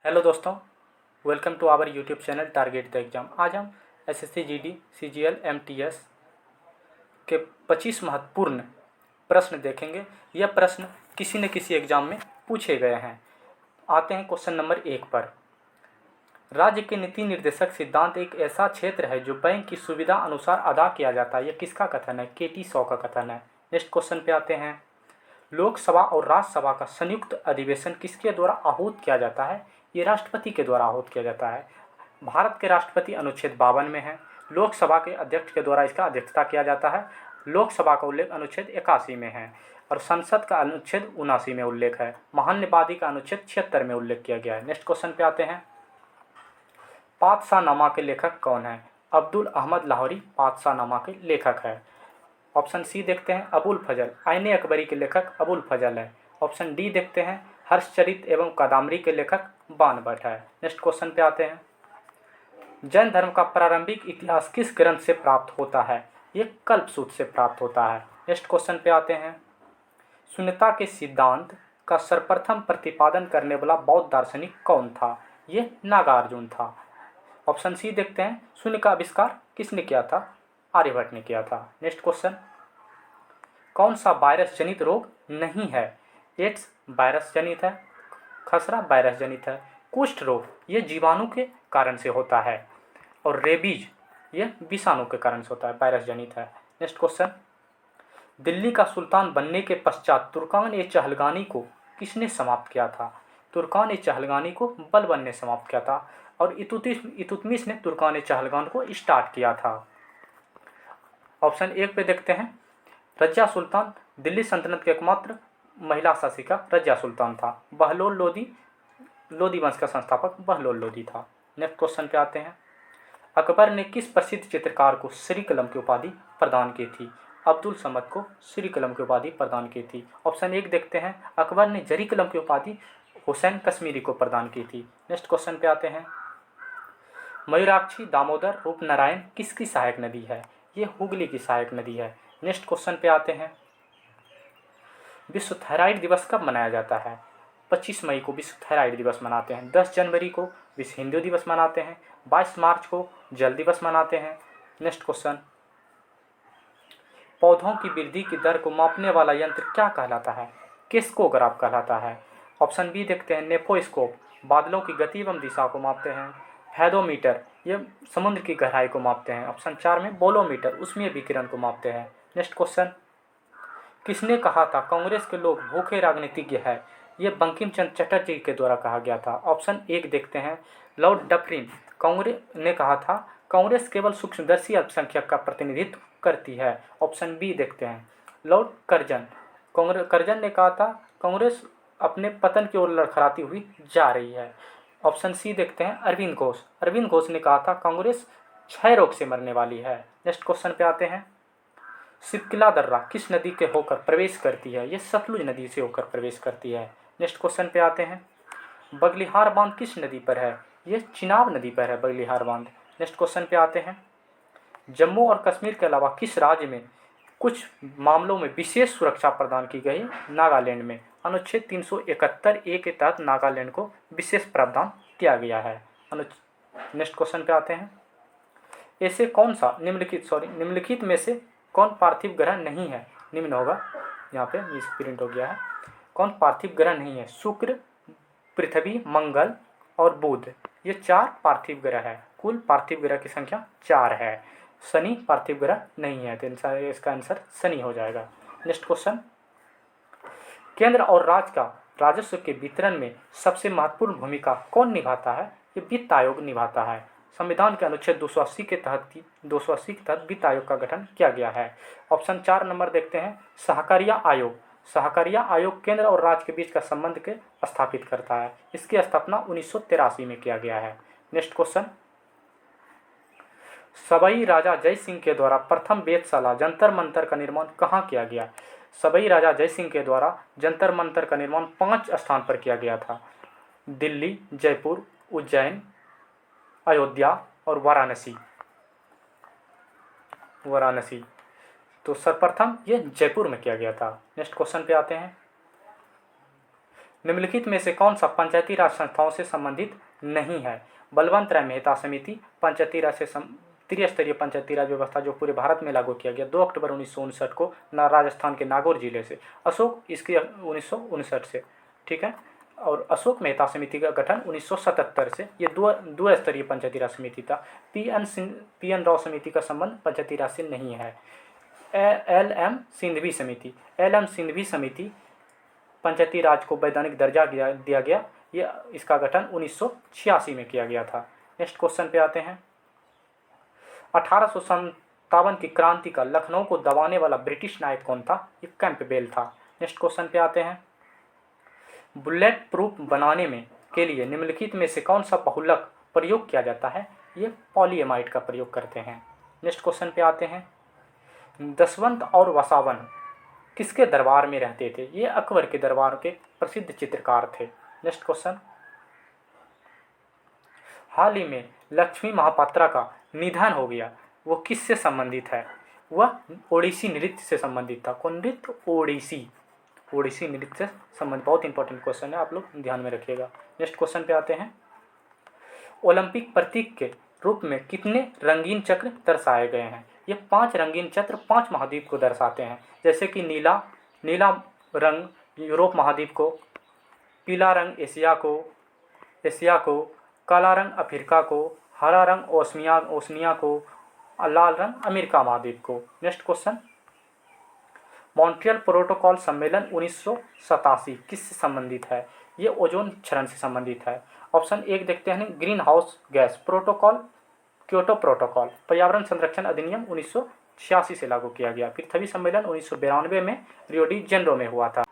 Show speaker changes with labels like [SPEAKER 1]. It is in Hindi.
[SPEAKER 1] हेलो दोस्तों, welcome to our YouTube channel Target the Exam. आज हम एसएससी जीडी सीजीएल एमटीएस के 25 महत्वपूर्ण प्रश्न देखेंगे। यह प्रश्न किसी न किसी एग्ज़ाम में पूछे गए हैं। आते हैं क्वेश्चन नंबर 1 पर। राज्य के नीति निर्देशक सिद्धांत एक ऐसा क्षेत्र है जो बैंक की सुविधा अनुसार अदा किया जाता है। यह किसका कथन है? केटी शॉ का कथन है। नेक्स्ट क्वेश्चन पे आते हैं। लोकसभा और राज्यसभा का संयुक्त अधिवेशन किसके द्वारा आहूत किया जाता है? ये राष्ट्रपति के द्वारा आहूत किया जाता है। भारत के राष्ट्रपति अनुच्छेद 52 में है। लोकसभा के अध्यक्ष के द्वारा इसका अध्यक्षता किया जाता है। लोकसभा का उल्लेख अनुच्छेद 81 में है और संसद का अनुच्छेद 79 में उल्लेख है। महान्यवादी का अनुच्छेद 76 में उल्लेख किया गया है। नेक्स्ट क्वेश्चन पे आते हैं। पातशाहनामा के लेखक कौन है? अब्दुल अहमद लाहौरी पातशाहनामा के लेखक है। ऑप्शन सी देखते हैं, अबुल फजल। आईने अकबरी के लेखक अबुल फजल है। ऑप्शन डी देखते हैं, हर्षचरित एवं कादम्बरी के लेखक बाण भट्ट है। नेक्स्ट क्वेश्चन पे आते हैं। जैन धर्म का प्रारंभिक इतिहास किस ग्रंथ से प्राप्त होता है? ये कल्पसूत्र से प्राप्त होता है। नेक्स्ट क्वेश्चन पे आते हैं। शून्यता के सिद्धांत का सर्वप्रथम प्रतिपादन करने वाला बौद्ध दार्शनिक कौन था? ये नागार्जुन था। ऑप्शन सी देखते हैं, शून्य का आविष्कार किसने किया था? आर्यभट्ट ने किया था। Next question. कौन सा वायरस जनित रोग नहीं है? एड्स वायरस जनित है, खसरा वायरस जनित है, कुष्ठ रोग ये जीवाणु के कारण से होता है और रेबीज ये विषाणु के कारण से होता है, वायरस जनित है। Next question. दिल्ली का सुल्तान बनने के पश्चात तुर्कान-ए-चहलगानी को किसने समाप्त किया था? तुर्कान-ए-चहलगानी को बलबन ने समाप्त किया था और इल्तुतमिश ने तुर्कान-ए-चहलगान को स्टार्ट किया था। ऑप्शन 1 पे देखते हैं। रजिया सुल्तान दिल्ली सल्तनत के एकमात्र महिला शासिका रजिया सुल्तान था। बहलोल लोदी वंश का संस्थापक बहलोल लोदी था। नेक्स्ट क्वेश्चन पे आते हैं। अकबर ने किस प्रसिद्ध चित्रकार को श्री कलम की उपाधि प्रदान की थी? अब्दुल समद को श्री कलम की उपाधि प्रदान की थी। ऑप्शन 1 देखते हैं, अकबर ने जरी कलम की उपाधि हुसैन कश्मीरी को प्रदान की थी। नेक्स्ट क्वेश्चन पे आते हैं। मयूराक्षी, दामोदर, रूपनारायण किसकी सहायक नदी है? ये हुगली की सहायक नदी है। नेक्स्ट क्वेश्चन पे आते हैं। विश्व थायराइड दिवस कब मनाया जाता है? 25 मई को विश्व थायराइड दिवस मनाते हैं। 10 जनवरी को विश्व हिंदू दिवस मनाते हैं। 22 मार्च को जल दिवस मनाते हैं। Next question. पौधों की वृद्धि की दर को मापने वाला यंत्र क्या कहलाता है? किस्कोग्राफ कहलाता है। ऑप्शन बी देखते हैं, नेफोस्कोप बादलों की गति एवं दिशा को मापते हैं। हैडोमीटर ये समुद्र की गहराई को मापते हैं। ऑप्शन 4 में बोलोमीटर ऊष्मीय विकिरण को मापते हैं। Next question. किसने कहा था कांग्रेस के लोग भूखे राजनीतिज्ञ है? ये बंकिम चंद्र चटर्जी के द्वारा कहा गया था। ऑप्शन 1 देखते हैं, लॉर्ड डफरिन कांग्रेस ने कहा था कांग्रेस केवल सूक्ष्मदर्शी अल्पसंख्यक का प्रतिनिधित्व करती है। ऑप्शन बी देखते हैं, लॉर्ड कर्जन कर्जन ने कहा था कांग्रेस अपने पतन की ओर लड़खड़ाती हुई जा रही है। ऑप्शन सी देखते हैं, अरविंद घोष ने कहा था कांग्रेस क्षय रोग से मरने वाली है। नेक्स्ट क्वेश्चन पे आते हैं। सिपकिला दर्रा किस नदी के होकर प्रवेश करती है? ये सतलुज नदी से होकर प्रवेश करती है। नेक्स्ट क्वेश्चन पे आते हैं। बगलिहार बांध किस नदी पर है? ये चिनाब नदी पर है बगलिहार बांध। नेक्स्ट क्वेश्चन पे आते हैं। जम्मू और कश्मीर के अलावा किस राज्य में कुछ मामलों में विशेष सुरक्षा प्रदान की गई? नागालैंड में अनुच्छेद 371 ए के तहत नागालैंड को विशेष प्रावधान किया गया है। नेक्स्ट क्वेश्चन पे आते हैं। ऐसे कौन सा निम्नलिखित में से कौन पार्थिव ग्रह नहीं है? निम्न होगा, यहाँ पे इस प्रिंट हो गया है। कौन पार्थिव ग्रह नहीं है? शुक्र, पृथ्वी, मंगल और बुध ये 4 पार्थिव ग्रह है। कुल पार्थिव ग्रह की संख्या 4 है। शनि पार्थिव ग्रह नहीं है, तो इसका आंसर शनि हो जाएगा। Next question. केंद्र और राज्य का राजस्व के वितरण में सबसे महत्वपूर्ण भूमिका कौन निभाता है? ये वित्त आयोग निभाता है। संविधान के अनुच्छेद 280 के तहत वित्त आयोग का गठन किया गया है। ऑप्शन 4 नंबर देखते हैं, सहकारिता आयोग। सहकारिता आयोग केंद्र और राज्य के बीच का संबंध के स्थापित करता है। इसकी स्थापना 1983 में किया गया है। Next question. सवाई राजा जय सिंह के द्वारा प्रथम वेधशाला जंतर मंतर का निर्माण कहाँ किया गया? सवाई राजा जय सिंह के द्वारा जंतर मंतर का निर्माण 5 स्थान पर किया गया था। दिल्ली, जयपुर, उज्जैन, अयोध्या और वाराणसी। तो सर्वप्रथम ये जयपुर में किया गया था। नेक्स्ट क्वेश्चन पे आते हैं। निम्नलिखित में से कौन सा पंचायती राज संस्थाओं से संबंधित नहीं है? बलवंत राय मेहता समिति पंचायती राज से त्रिस्तरीय पंचायती राज व्यवस्था जो पूरे भारत में लागू किया गया 2 अक्टूबर 1959 को राजस्थान के नागौर जिले से। अशोक इसकी 1959 से, ठीक है। और अशोक मेहता समिति का गठन 1977 से, ये दो स्तरीय पंचायती राज समिति था। पी एन राव समिति का संबंध पंचायती राज से नहीं है। एल एम सिंघवी समिति पंचायती राज को वैधानिक दर्जा दिया गया, ये इसका गठन 1986 में किया गया था। नेक्स्ट क्वेश्चन पे आते हैं। 1857 की क्रांति का लखनऊ को दबाने वाला ब्रिटिश नायक कौन था? ये कैंपबेल था। नेक्स्ट क्वेश्चन पे आते हैं। बुलेट प्रूफ बनाने में के लिए निम्नलिखित में से कौन सा बहुलक प्रयोग किया जाता है? ये पॉलीएमाइड का प्रयोग करते हैं। नेक्स्ट क्वेश्चन पे आते हैं। दशवंत और वसावन किसके दरबार में रहते थे? ये अकबर के दरबार के प्रसिद्ध चित्रकार थे। Next question. हाल ही में लक्ष्मी महापात्रा का निधन हो गया, वो किससे संबंधित है? वह ओडिसी नृत्य से संबंधित था। कौन नृत्य? ओडिसी नृत्य से संबंधित। बहुत इंपॉर्टेंट क्वेश्चन है, आप लोग ध्यान में रखिएगा। नेक्स्ट क्वेश्चन पे आते हैं। ओलंपिक प्रतीक के रूप में कितने रंगीन चक्र दर्शाए गए हैं? ये 5 रंगीन चक्र 5 महाद्वीप को दर्शाते हैं, जैसे कि नीला रंग यूरोप महाद्वीप को, पीला रंग एशिया को, काला रंग अफ्रीका को, हरा रंग ओशनिया को, लाल रंग अमेरिका महाद्वीप को। Next question. मॉन्ट्रियल प्रोटोकॉल सम्मेलन 1987 किससे संबंधित है? ये ओजोन क्षरण से संबंधित है। ऑप्शन 1 देखते हैं। Green house gas protocol, Kyoto protocol, पर्यावरण संरक्षण अधिनियम 1986 से लागू किया गया। पृथ्वी सम्मेलन 1992 में रियो डी जेनेरो में हुआ था।